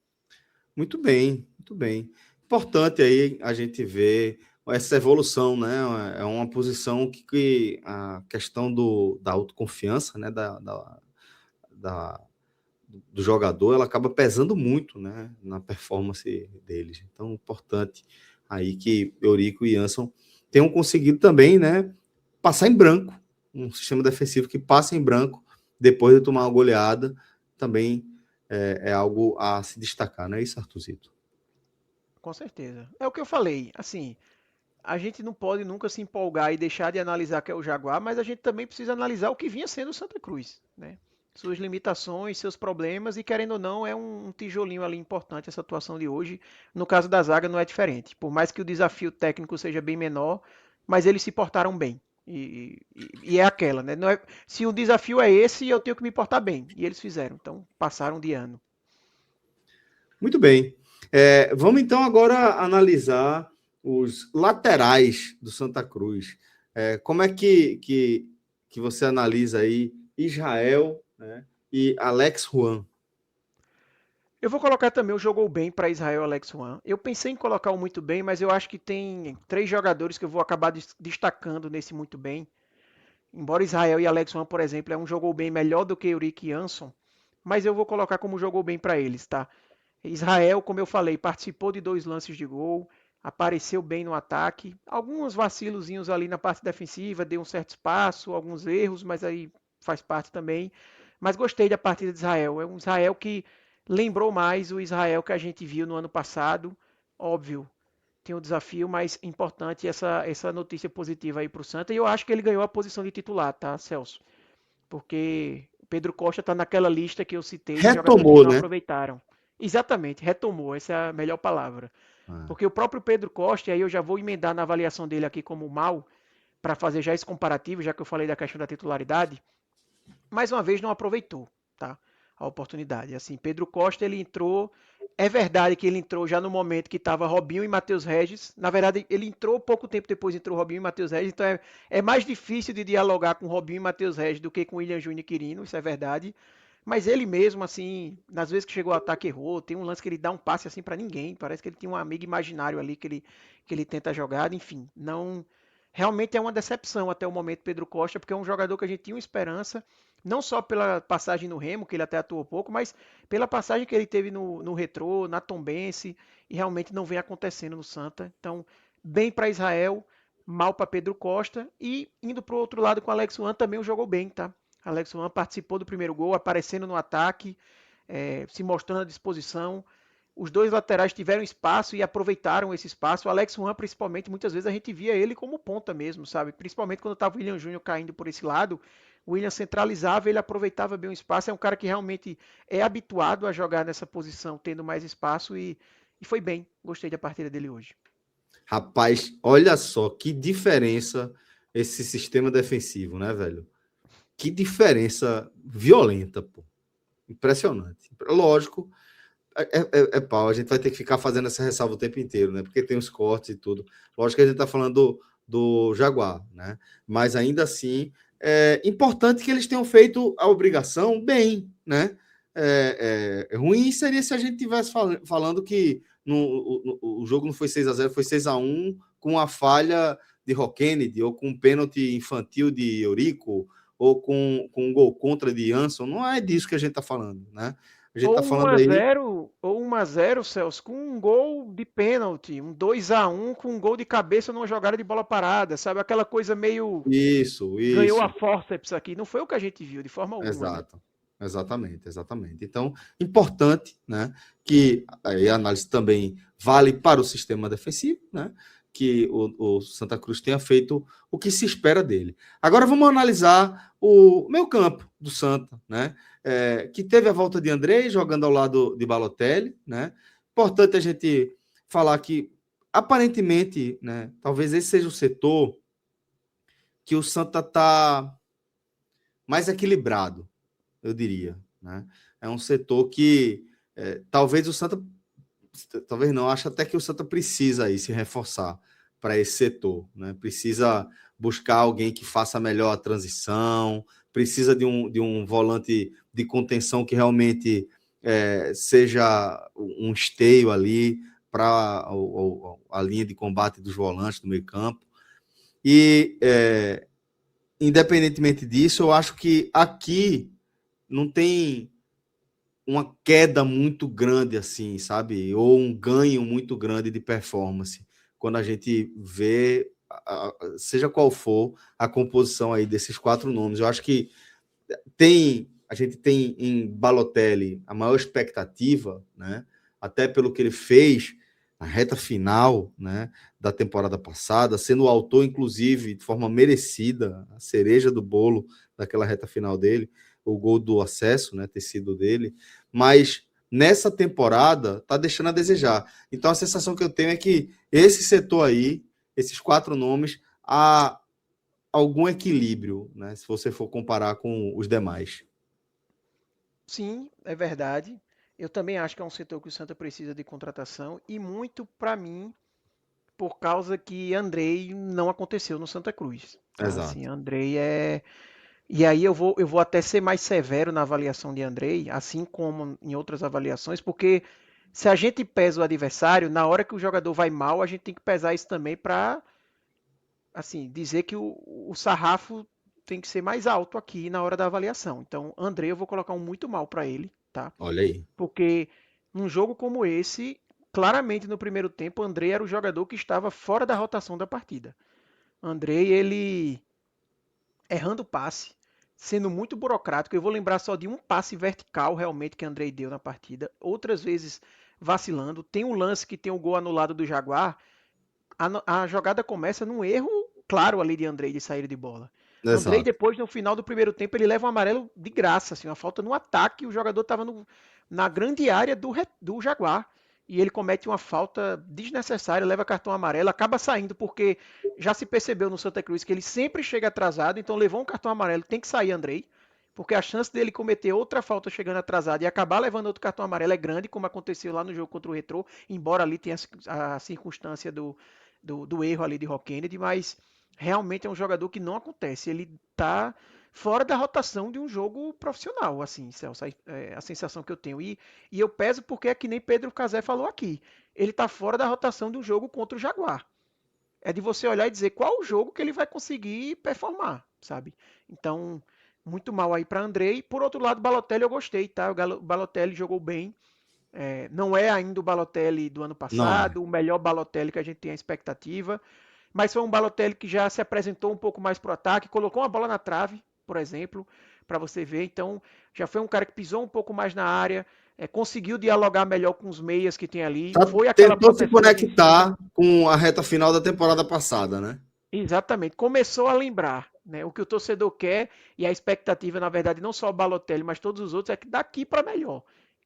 Muito bem, muito bem. Importante aí a gente ver essa evolução, né? É uma posição que a questão da autoconfiança, né? Da, do jogador, ela acaba pesando muito, né? Na performance deles. Então, importante aí que Eurico e Anson tenham conseguido também, né? Passar em branco. Um sistema defensivo que passa em branco depois de tomar uma goleada também é algo a se destacar, não é isso, Arthuzito? Com certeza. É o que eu falei. Assim, a gente não pode nunca se empolgar e deixar de analisar que é o Jaguar, mas a gente também precisa analisar o que vinha sendo o Santa Cruz, né? Suas limitações, seus problemas, e querendo ou não, é um tijolinho ali importante essa atuação de hoje. No caso da zaga, não é diferente. Por mais que o desafio técnico seja bem menor, mas eles se portaram bem. E é aquela, né? Não é, se o desafio é esse, eu tenho que me portar bem. E eles fizeram, então passaram de ano. Muito bem. Vamos então agora analisar os laterais do Santa Cruz. Como é que que você analisa aí Israel, né, e Alex Juan. Eu vou colocar também o jogou bem para Israel Alex Juan. Eu pensei em colocar o muito bem, mas eu acho que tem três jogadores que eu vou acabar destacando nesse muito bem. Embora Israel e Alex Juan, por exemplo, é um jogou bem melhor do que Eurique e Anson, mas eu vou colocar como jogou bem para eles, tá? Israel, como eu falei, participou de 2 lances de gol, apareceu bem no ataque, alguns vacilozinhos ali na parte defensiva, deu um certo espaço, alguns erros, mas aí faz parte também. Mas gostei da partida de Israel. É um Israel que lembrou mais o Israel que a gente viu no ano passado. Óbvio, tem um desafio, mas importante essa notícia positiva aí para o Santa. E eu acho que ele ganhou a posição de titular, tá, Celso? Porque Pedro Costa está naquela lista que eu citei de jogadores que Retomou, não né? aproveitaram. Exatamente, retomou, essa é a melhor palavra. Ah. Porque o próprio Pedro Costa, e aí eu já vou emendar na avaliação dele aqui como mal, para fazer já esse comparativo, já que eu falei da questão da titularidade, mais uma vez não aproveitou, tá? A oportunidade. Assim, Pedro Costa ele entrou. É verdade que ele entrou já no momento que estava Robinho e Matheus Regis. Na verdade, ele entrou pouco tempo depois, entrou Robinho e Matheus Regis. Então é mais difícil de dialogar com Robinho e Matheus Regis do que com William Júnior e Quirino, isso é verdade. Mas ele mesmo, assim, nas vezes que chegou ao ataque, errou. Tem um lance que ele dá um passe assim para ninguém. Parece que ele tem um amigo imaginário ali que ele tenta jogar. Enfim, não. Realmente é uma decepção até o momento Pedro Costa, porque é um jogador que a gente tinha uma esperança não só pela passagem no Remo, que ele até atuou pouco, mas pela passagem que ele teve no Retrô, na Tombense, e realmente não vem acontecendo no Santa. Então, bem para Israel, mal para Pedro Costa, e indo para o outro lado com o Alex Juan, também jogou bem, tá? Alex Juan participou do primeiro gol, aparecendo no ataque, se mostrando à disposição. Os dois laterais tiveram espaço e aproveitaram esse espaço. O Alex Juan, principalmente, muitas vezes a gente via ele como ponta mesmo, sabe? Principalmente quando estava o William Júnior caindo por esse lado, o William centralizava, ele aproveitava bem o espaço. É um cara que realmente é habituado a jogar nessa posição, tendo mais espaço e foi bem. Gostei da partida dele hoje. Rapaz, olha só que diferença esse sistema defensivo, né, velho? Que diferença violenta, pô. Impressionante. Lógico, pau. A gente vai ter que ficar fazendo essa ressalva o tempo inteiro, né? Porque tem os cortes e tudo. Lógico que a gente tá falando do Jaguar, né? Mas ainda assim, é importante que eles tenham feito a obrigação bem, né? Ruim seria se a gente tivesse falando que o jogo não foi 6-0, foi 6-1 com a falha de Rock Kennedy, ou com um pênalti infantil de Eurico, ou com um gol contra de Anson. Não é disso que a gente está falando, né? A gente está Ou um falando a aí. zero ou 1-0, Celso, com um gol de pênalti, um 2-1 com um gol de cabeça numa jogada de bola parada, sabe? Aquela coisa meio Isso, ganhou a isso. forceps aqui. Não foi o que a gente viu de forma alguma, né? Exato. Exatamente, exatamente. Então, importante, né, que aí a análise também vale para o sistema defensivo, né, que o Santa Cruz tenha feito o que se espera dele. Agora vamos analisar o meio campo do Santa, né, que teve a volta de Andrei jogando ao lado de Balotelli, né. Importante a gente falar que aparentemente, né, talvez esse seja o setor que o Santa está mais equilibrado, eu diria, né? É um setor que talvez o Santa, talvez não, acho até que o Santa precisa aí se reforçar para esse setor, né? Precisa buscar alguém que faça melhor a transição, precisa de um volante de contenção que realmente seja um esteio ali para a linha de combate dos volantes do meio campo. E, independentemente disso, eu acho que aqui não tem uma queda muito grande assim, sabe? Ou um ganho muito grande de performance. Quando a gente vê, seja qual for a composição aí desses quatro nomes, eu acho que a gente tem em Balotelli a maior expectativa, né? Até pelo que ele fez na reta final, né, da temporada passada, sendo o autor, inclusive, de forma merecida, a cereja do bolo daquela reta final dele, o gol do acesso, né, ter sido dele, mas nessa temporada tá deixando a desejar. Então a sensação que eu tenho é que esse setor aí, esses quatro nomes, há algum equilíbrio, né, se você for comparar com os demais. Sim, é verdade. Eu também acho que é um setor que o Santa precisa de contratação e muito para mim por causa que Andrei não aconteceu no Santa Cruz, tá? Assim, Exato. Andrei é E aí eu vou até ser mais severo na avaliação de Andrei, assim como em outras avaliações, porque se a gente pesa o adversário, na hora que o jogador vai mal, a gente tem que pesar isso também para, assim, dizer que o sarrafo tem que ser mais alto aqui na hora da avaliação. Então, Andrei, eu vou colocar um muito mal para ele, tá? Olha aí. Porque num jogo como esse, claramente no primeiro tempo, Andrei era o jogador que estava fora da rotação da partida. Andrei, ele errando passe, sendo muito burocrático. Eu vou lembrar só de um passe vertical realmente que Andrei deu na partida, outras vezes vacilando. Tem um lance que tem o gol anulado do Jaguar. A jogada começa num erro claro ali de Andrei de saída de bola. Andrei, Exato. depois, no final do primeiro tempo, ele leva um amarelo de graça, assim, uma falta no ataque. O jogador estava na grande área do Jaguar e ele comete uma falta desnecessária, leva cartão amarelo, acaba saindo porque já se percebeu no Santa Cruz que ele sempre chega atrasado, então levou um cartão amarelo, tem que sair Andrei, porque a chance dele cometer outra falta chegando atrasado e acabar levando outro cartão amarelo é grande, como aconteceu lá no jogo contra o Retrô, embora ali tenha a circunstância do erro ali de Rock Kennedy, mas realmente é um jogador que não acontece. Ele tá fora da rotação de um jogo profissional, assim, Celso, a sensação que eu tenho. E eu peso porque é que nem Pedro Casé falou aqui. Ele tá fora da rotação de um jogo contra o Jaguar. É de você olhar e dizer qual o jogo que ele vai conseguir performar, sabe? Então, muito mal aí para Andrei. Por outro lado, Balotelli eu gostei, tá? O Balotelli jogou bem. Não é ainda o Balotelli do ano Não é. passado, o melhor Balotelli que a gente tem a expectativa, mas foi um Balotelli que já se apresentou um pouco mais para o ataque, colocou uma bola na trave, por exemplo, para você ver. Então, já foi um cara que pisou um pouco mais na área, conseguiu dialogar melhor com os meias que tem ali, foi aquela Tentou se proteção defensiva. conectar com a reta final da temporada passada, né? Exatamente, começou a lembrar, né, o que o torcedor quer e a expectativa, na verdade, não só o Balotelli, mas todos os outros, é que daqui para melhor.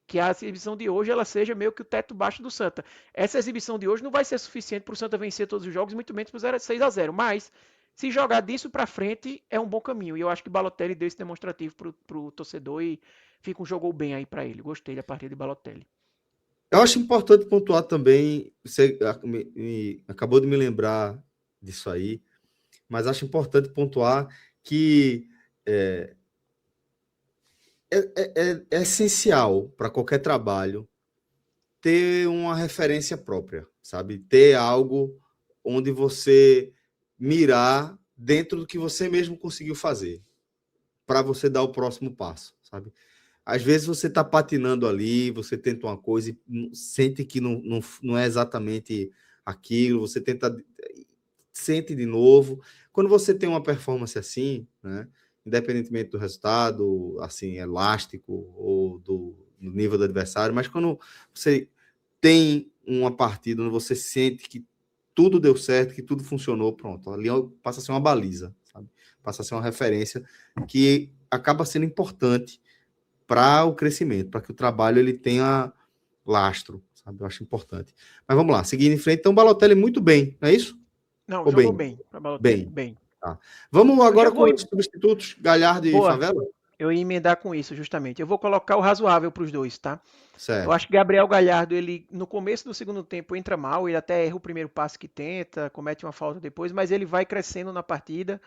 Que a exibição de hoje ela seja meio que o teto baixo do Santa. Essa exibição de hoje não vai ser suficiente para o Santa vencer todos os jogos, muito menos para 6-0. Mas se jogar disso para frente é um bom caminho. E eu acho que Balotelli deu esse demonstrativo para o torcedor e fica um jogo bem aí para ele. Gostei da partida de Balotelli. Eu acho importante pontuar também, você acabou de me lembrar disso aí, mas acho importante pontuar que é essencial para qualquer trabalho ter uma referência própria, sabe? Ter algo onde você mirar dentro do que você mesmo conseguiu fazer, para você dar o próximo passo, sabe? Às vezes você está patinando ali, você tenta uma coisa e sente que não é exatamente aquilo, você tenta, sente de novo. Quando você tem uma performance assim, né, independentemente do resultado, assim, elástico ou do nível do adversário, mas quando você tem uma partida onde você sente que tudo deu certo, que tudo funcionou, pronto, ali passa a ser uma baliza, sabe? Passa a ser uma referência que acaba sendo importante para o crescimento, para que o trabalho ele tenha lastro, sabe? Eu acho importante. Mas vamos lá, seguindo em frente. Então, Balotelli muito bem, não é isso? Não, Ou jogou bem? bem para Balotelli, Bem. bem. Tá. Vamos Eu já agora com vou. os substitutos, Galhardo e Boa, Favela? eu ia emendar com isso, justamente. Eu vou colocar o razoável para os dois, tá? Eu Certo. acho que Gabriel Galhardo, ele no começo do segundo tempo entra mal, ele até erra o primeiro passe que tenta, comete uma falta depois, mas ele vai crescendo na partida.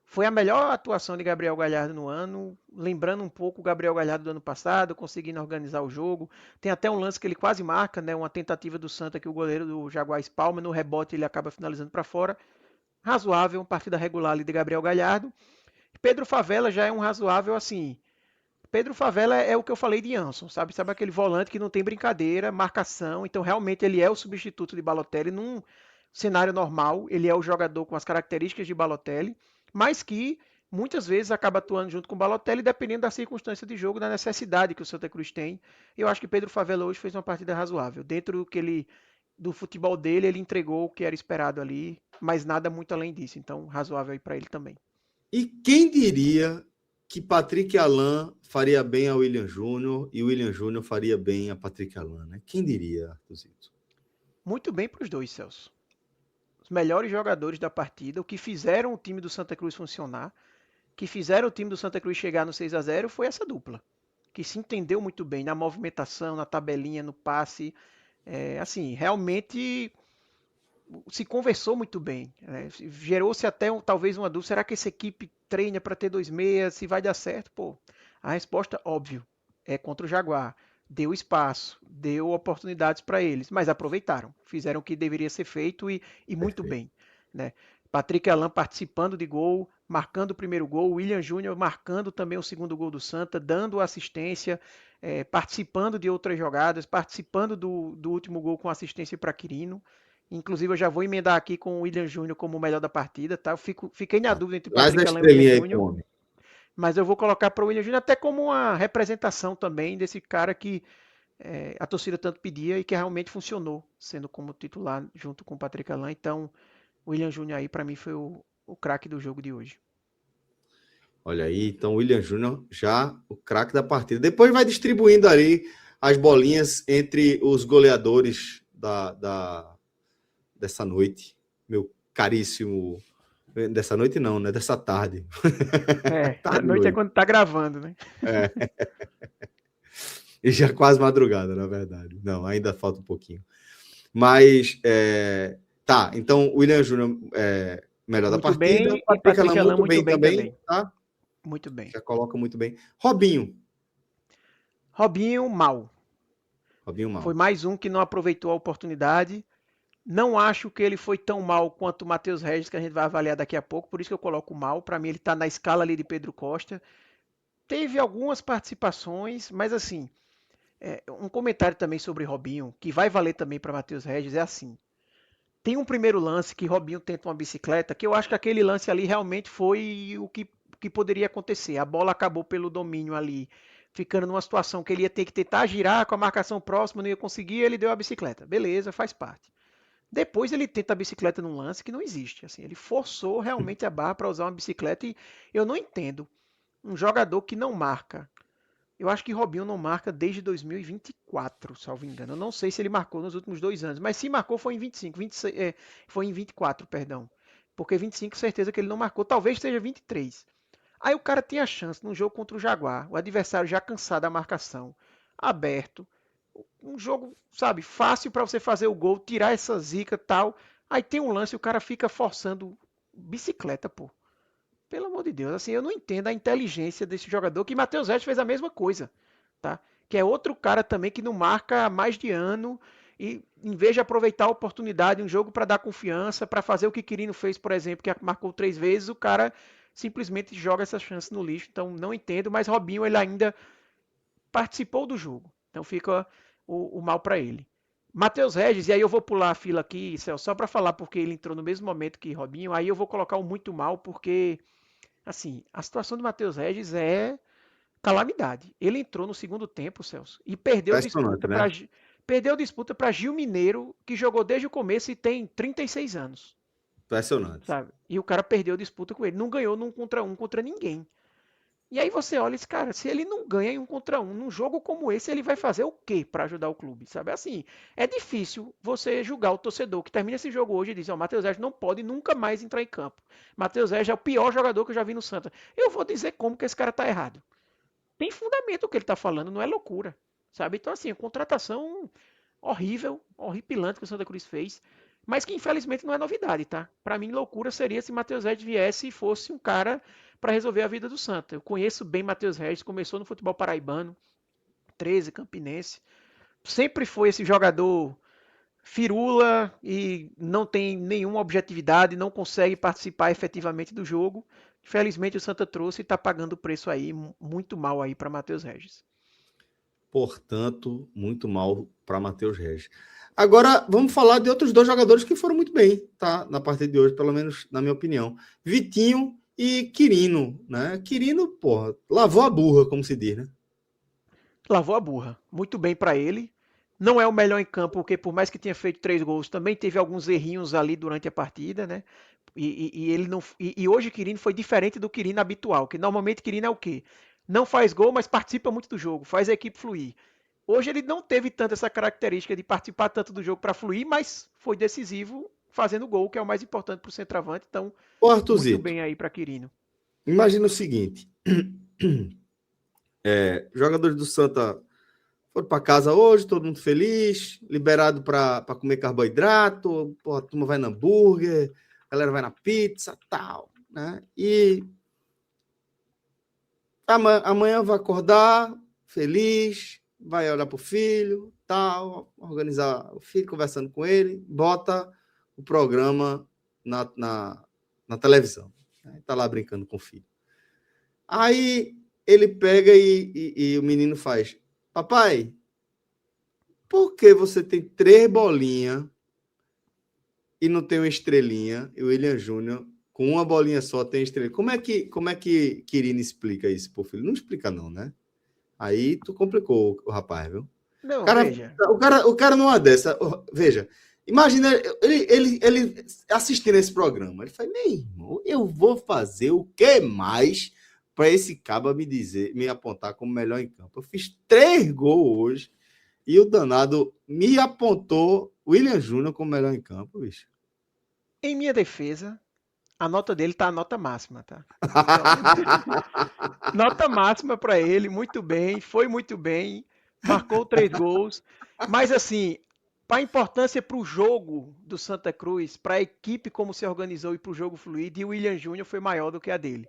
Foi a melhor atuação de Gabriel Galhardo no ano, lembrando um pouco o Gabriel Galhardo do ano passado, conseguindo organizar o jogo. Tem até um lance que ele quase marca, né? Uma tentativa do Santa que o goleiro do Jaguar espalma, no rebote ele acaba finalizando para fora. Razoável, uma partida regular ali de Gabriel Galhardo. Pedro Favela já é um razoável assim. Pedro Favela é o que eu falei de Anson, sabe? Sabe aquele volante que não tem brincadeira, marcação. Então, realmente, ele é o substituto de Balotelli num cenário normal. Ele é o jogador com as características de Balotelli, mas que muitas vezes acaba atuando junto com o Balotelli, dependendo da circunstância de jogo, da necessidade que o Santa Cruz tem. Eu acho que Pedro Favela hoje fez uma partida razoável. Dentro do futebol dele, ele entregou o que era esperado ali, mas nada muito além disso. Então, razoável aí para ele também. E quem diria que Patrick Alain faria bem a William Júnior e William Júnior faria bem a Patrick Alain, né? Quem diria, Arthurcito? Muito bem para os dois, Celso. Os melhores jogadores da partida, o que fizeram o time do Santa Cruz funcionar, que fizeram o time do Santa Cruz chegar no 6-0 foi essa dupla, que se entendeu muito bem na movimentação, na tabelinha, no passe. Assim, realmente se conversou muito bem, né? Gerou-se até talvez uma dúvida, será que essa equipe treina para ter 2 meias, se vai dar certo? Pô, a resposta, óbvio, é contra o Jaguar. Deu espaço, deu oportunidades para eles, mas aproveitaram, fizeram o que deveria ser feito e muito Perfeito. bem, né? Patrick Alain participando de gol, marcando o primeiro gol, William Júnior marcando também o segundo gol do Santa, dando assistência, participando de outras jogadas, participando do último gol com assistência para Quirino. Inclusive, eu já vou emendar aqui com o William Júnior como o melhor da partida, tá? Fiquei na Tá. dúvida entre Traz a Patrick Alain e William estrelinha aí pro Júnior, homem. mas eu vou colocar para o William Júnior até como uma representação também desse cara que a torcida tanto pedia e que realmente funcionou, sendo como titular junto com o Patrick Alain. Então, o William Júnior aí, para mim, foi o craque do jogo de hoje. Olha aí, então o William Júnior já o craque da partida. Depois vai distribuindo ali as bolinhas entre os goleadores dessa noite. Meu caríssimo. Dessa noite não, né? Dessa tarde. A Tarde e noite é noite. quando tá gravando, né? É. E já quase madrugada, na verdade. Não, ainda falta um pouquinho. Mas, tá, então o William Júnior melhor da Muito partida. bem, e Patrick Alain Patrick Alain muito muito bem bem também, também. tá? Muito bem. Já coloca muito bem. Robinho. Robinho, mal. Robinho Foi mal. mais um que não aproveitou a oportunidade. Não acho que ele foi tão mal quanto o Matheus Regis, que a gente vai avaliar daqui a pouco, por isso que eu coloco mal. Para mim, ele está na escala ali de Pedro Costa. Teve algumas participações, mas assim, um comentário também sobre Robinho, que vai valer também para Matheus Regis, é assim. Tem um primeiro lance que Robinho tenta uma bicicleta, que eu acho que aquele lance ali realmente foi o que poderia acontecer. A bola acabou pelo domínio ali, ficando numa situação que ele ia ter que tentar girar com a marcação próxima, não ia conseguir, ele deu a bicicleta. Beleza, faz parte. Depois ele tenta a bicicleta num lance que não existe. Assim, ele forçou realmente a barra para usar uma bicicleta e eu não entendo um jogador que não marca. Eu acho que Robinho não marca desde 2024, salvo engano. Eu não sei se ele marcou nos últimos 2 anos, mas se marcou foi em 25, 26, foi em 24, perdão. Porque 25, certeza que ele não marcou, talvez seja 23. Aí o cara tem a chance num jogo contra o Jaguar, o adversário já cansado da marcação, aberto, um jogo, sabe, fácil para você fazer o gol, tirar essa zica e tal. Aí tem um lance e o cara fica forçando bicicleta, pô. Pelo amor de Deus, assim, eu não entendo a inteligência desse jogador, que Matheus Reis fez a mesma coisa, tá? Que é outro cara também que não marca há mais de ano e em vez de aproveitar a oportunidade, um jogo para dar confiança, para fazer o que Quirino fez, por exemplo, que marcou 3 vezes, o cara simplesmente joga essa chance no lixo. Então não entendo, mas Robinho ele ainda participou do jogo. Então fica o mal para ele. Matheus Regis, e aí eu vou pular a fila aqui, Celso, só para falar porque ele entrou no mesmo momento que Robinho, aí eu vou colocar o muito mal porque assim, a situação do Matheus Regis é calamidade. Ele entrou no segundo tempo, Celso, e Impressionante, né? perdeu disputa para Gil Mineiro, que jogou desde o começo e tem 36 anos, Impressionante. sabe? E o cara perdeu disputa com ele, não ganhou num contra um contra ninguém. E aí você olha esse cara, se ele não ganha em um contra um num jogo como esse, ele vai fazer o quê para ajudar o clube, sabe? Assim, é difícil você julgar o torcedor que termina esse jogo hoje e diz: "Ó, Matheus Regis não pode nunca mais entrar em campo. Matheus Regis é o pior jogador que eu já vi no Santa". Eu vou dizer como que esse cara tá errado. Tem fundamento o que ele tá falando, não é loucura, sabe? Então assim, contratação horrível, horripilante que o Santa Cruz fez, mas que infelizmente não é novidade, tá? Para mim, loucura seria se Matheus Regis viesse e fosse um cara para resolver a vida do Santa. Eu conheço bem Matheus Regis, começou no futebol paraibano, 13, Campinense. Sempre foi esse jogador firula e não tem nenhuma objetividade, não consegue participar efetivamente do jogo. Infelizmente o Santa trouxe e está pagando o preço aí muito mal aí para Matheus Regis. Portanto, muito mal para Matheus Regis. Agora, vamos falar de outros dois jogadores que foram muito bem, tá? Na partida de hoje, pelo menos na minha opinião. Vitinho e Quirino, né? Quirino, porra, lavou a burra, como se diz, né? Lavou a burra. Muito bem para ele. Não é o melhor em campo, porque por mais que tenha feito 3 gols, também teve alguns errinhos ali durante a partida, né? E ele não. E hoje Quirino foi diferente do Quirino habitual, que normalmente Quirino é o quê? Não faz gol, mas participa muito do jogo, faz a equipe fluir. Hoje ele não teve tanto essa característica de participar tanto do jogo para fluir, mas foi decisivo fazendo gol, que é o mais importante para o centroavante. Então, Ô, muito Arthuzito, bem aí para Quirino. imagina o seguinte: jogadores do Santa Foram para casa hoje, todo mundo feliz, liberado para comer carboidrato, porra, a turma vai no hambúrguer, a galera vai na pizza, tal, né? E amanhã vai acordar feliz, vai olhar para o filho, tal, organizar o filho, conversando com ele, bota o programa na televisão. Né? Tá lá brincando com o filho. Aí ele pega e o menino faz: papai, por que você tem 3 bolinhas e não tem uma estrelinha? E o William Júnior, com uma bolinha só, tem estrelinha. Como é que Quirino explica isso pro filho? Não explica, não, né? Aí tu complicou o rapaz, viu? O Não, cara, veja. o cara numa dessa, veja, imagina ele assistindo esse programa. Ele fala: meu irmão, eu vou fazer o que mais para esse caba me apontar como melhor em campo? Eu fiz 3 gols hoje e o danado me apontou William Júnior como melhor em campo, bicho. Em minha defesa, a nota dele tá a nota máxima, tá? Então, nota máxima para ele, muito bem, foi muito bem, marcou 3 gols, mas assim, a importância para o jogo do Santa Cruz, para a equipe como se organizou e para o jogo fluir, de William Júnior foi maior do que a dele.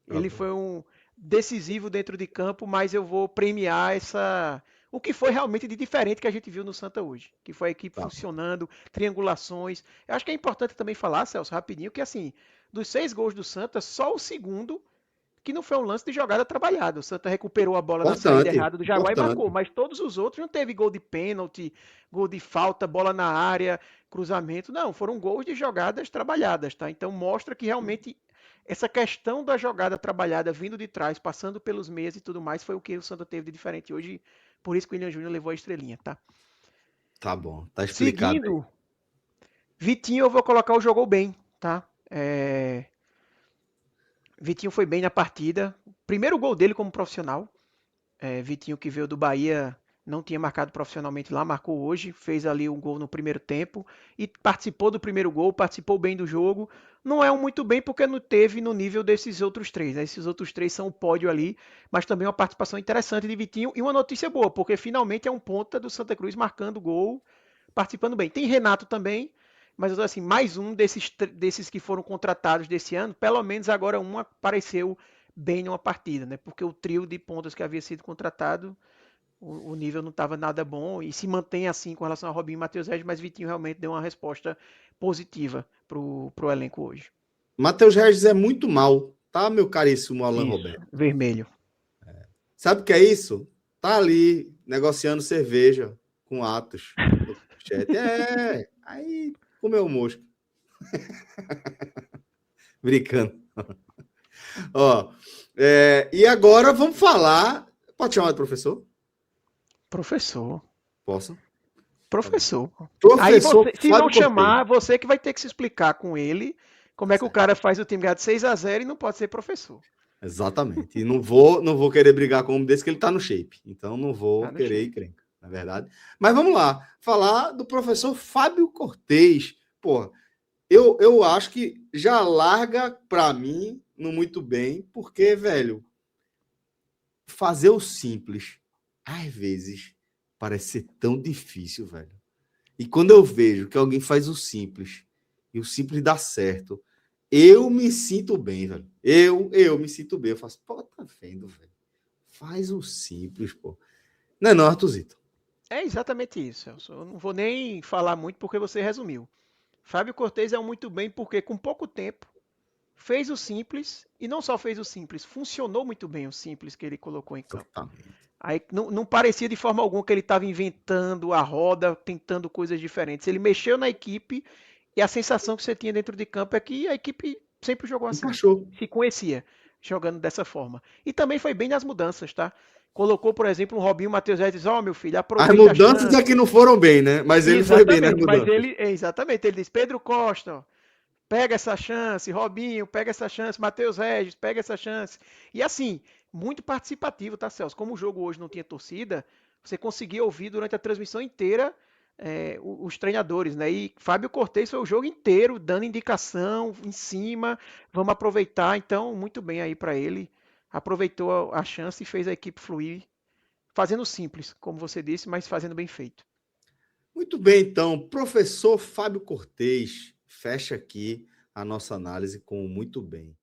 Tá Ele bom. foi um decisivo dentro de campo, mas eu vou premiar o que foi realmente de diferente que a gente viu no Santa hoje, que foi a equipe Tá. funcionando, triangulações. Eu acho que é importante também falar, Celso, rapidinho, que assim, dos 6 gols do Santa, só o segundo que não foi um lance de jogada trabalhada. O Santa recuperou a bola na saída Importante, errada do Jaguar e marcou, importante. mas todos os outros não teve gol de pênalti, gol de falta, bola na área, cruzamento. Não, foram gols de jogadas trabalhadas, tá? Então mostra que realmente essa questão da jogada trabalhada vindo de trás, passando pelos meias e tudo mais, foi o que o Santa teve de diferente hoje. Por isso que o William Júnior levou a estrelinha, tá? Tá bom, tá explicado aí. Seguindo, Vitinho, eu vou colocar o jogou bem, tá? Vitinho foi bem na partida. Primeiro gol dele como profissional. Vitinho, que veio do Bahia, não tinha marcado profissionalmente lá, marcou hoje, fez ali um gol no primeiro tempo e participou do primeiro gol, participou bem do jogo. Não é um muito bem porque não teve no nível desses outros 3, né? Esses outros 3 são o pódio ali, mas também uma participação interessante de Vitinho e uma notícia boa, porque finalmente é um ponta do Santa Cruz marcando gol, participando bem. Tem Renato também, mas assim, mais um desses que foram contratados desse ano, pelo menos agora um apareceu bem numa partida, né? Porque o trio de pontas que havia sido contratado, o nível não estava nada bom e se mantém assim com relação a Robinho e Matheus Regis, mas Vitinho realmente deu uma resposta positiva pro elenco hoje. Matheus Regis é muito mal, tá, meu caríssimo Alan Isso, Roberto? vermelho. Sabe o que é isso? Tá ali negociando cerveja com Atos no chat. Aí comeu mosca. Brincando. Ó, e agora vamos falar. Pode chamar de professor? Professor. Posso? Tá bom. Professor. Aí Professor você, se não Fábio Cortez. chamar, você que vai ter que se explicar com ele como Tá é que o certo. cara faz o time ganhar de 6-0 e não pode ser professor. Exatamente. E não vou querer brigar com um desse que ele tá no shape. Então não vou Tá no querer ir shape. crenca, na verdade. Mas vamos lá, falar do professor Fábio Cortez. Pô, eu acho que já larga para mim no muito bem, porque, velho, fazer o simples, às vezes, parece ser tão difícil, velho. E quando eu vejo que alguém faz o simples e o simples dá certo, eu me sinto bem, velho. Eu me sinto bem. Eu faço, pô, tá vendo, velho? Faz o simples, pô. Não é não, Arthuzito? É exatamente isso, Celso. Eu não vou nem falar muito porque você resumiu. Fábio Cortez é um muito bem porque com pouco tempo fez o simples e não só fez o simples, funcionou muito bem o simples que ele colocou em campo. Exatamente. Aí não parecia de forma alguma que ele estava inventando a roda, tentando coisas diferentes. Ele mexeu na equipe e a sensação que você tinha dentro de campo é que a equipe sempre jogou assim, Encaixou. se conhecia jogando dessa forma. E também foi bem nas mudanças, tá? Colocou, por exemplo, um Robinho Matheus Reis e disse: Ó, meu filho, As aproveita a mudanças é que chance. não foram bem, né? Mas ele foi bem nas Exatamente, mas mudanças. ele diz: Pedro Costa, ó, pega essa chance, Robinho, pega essa chance, Matheus Regis, pega essa chance. E assim, muito participativo, tá, Celso? Como o jogo hoje não tinha torcida, você conseguia ouvir durante a transmissão inteira os treinadores, né? E Fábio Cortez foi o jogo inteiro dando indicação em cima, vamos aproveitar. Então, muito bem aí para ele. Aproveitou a chance e fez a equipe fluir fazendo simples, como você disse, mas fazendo bem feito. Muito bem, então, professor Fábio Cortez, fecha aqui a nossa análise com muito bem.